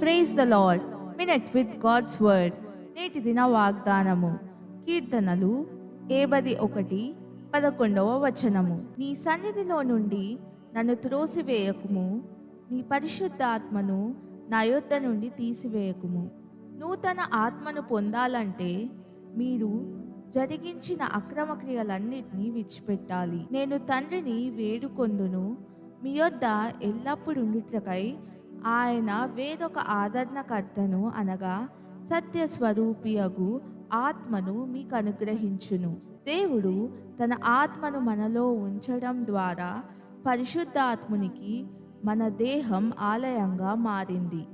Praise the Lord. Minute with God's word. నేటి దిన వాగ్దానము. కీర్తనలు 71:11. నీ సన్నిధిలో నుండి నన్ను త్రోసివేయకుము, నీ పరిశుద్ధాత్మను నా యొద్ద నుండి తీసివేయకుము. నూతన ఆత్మను పొందాలంటే మీరు జరిగించిన అక్రమ క్రియలన్నిటినీ విడిచిపెట్టాలి. నేను తండ్రిని వేడుకొందును, మీ యొద్ద ఎల్లప్పుడుండుటకై ఆయన వేరొక ఆదరణకర్తను అనగా సత్యస్వరూపియగు ఆత్మను మీకు అనుగ్రహించును. దేవుడు తన ఆత్మను మనలో ఉంచడం ద్వారా పరిశుద్ధాత్మునికి మన దేహం ఆలయంగా మారింది.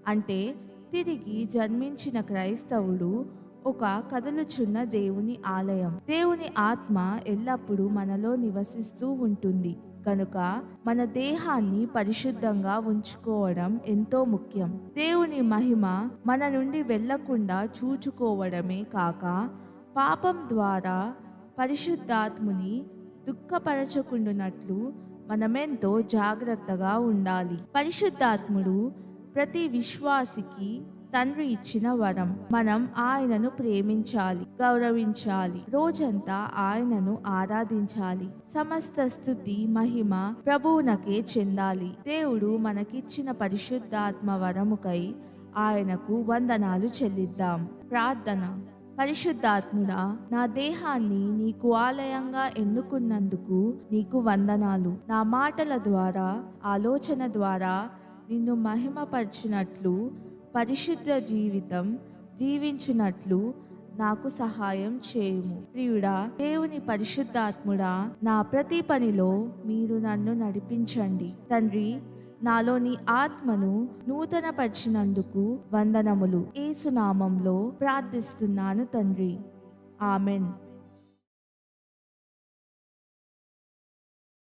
అంటే తిరిగి జన్మించిన క్రైస్తవుడు ఒక కదలుచున్న దేవుని ఆలయం. దేవుని ఆత్మ ఎల్లప్పుడూ మనలో నివసిస్తూ ఉంటుంది కనుక మన దేహాన్ని పరిశుద్ధంగా ఉంచుకోవడం ఎంతో ముఖ్యం. దేవుని మహిమ మన నుండి వెళ్లకుండా చూచుకోవడమే కాక పాపం ద్వారా పరిశుద్ధాత్ముని దుఃఖపరచకుండునట్లు మనమెంతో జాగ్రత్తగా ఉండాలి. పరిశుద్ధాత్ముడు ప్రతి విశ్వాసికి తండ్రి ఇచ్చిన వరం. మనం ఆయనను ప్రేమించాలి, గౌరవించాలి, రోజంతా ఆయనను ఆరాధించాలి. సమస్త స్తుతి మహిమ ప్రభువునకే చెందాలి. దేవుడు మనకిచ్చిన పరిశుద్ధాత్మ వరముకై ఆయనకు వందనాలు చెల్లిద్దాం. ప్రార్థన. పరిశుద్ధాత్ముడా, నా దేహాన్ని నీకు ఆలయంగా ఎన్నుకున్నందుకు నీకు వందనాలు. నా మాటల ద్వారా, ఆలోచన ద్వారా నిన్ను మహిమపరచునట్లు, పరిశుద్ధ జీవితం జీవించునట్లు నాకు సహాయం చేయుము. ప్రియుడా, దేవుని పరిశుద్ధాత్ముడా, నా ప్రతి పనిలో మీరు నన్ను నడిపించండి. తండ్రి, నాలో నీ ఆత్మను నూతన పరిచినందుకు వందనములు. యేసు నామంలో ప్రార్థిస్తున్నాను తండ్రి. ఆమెన్.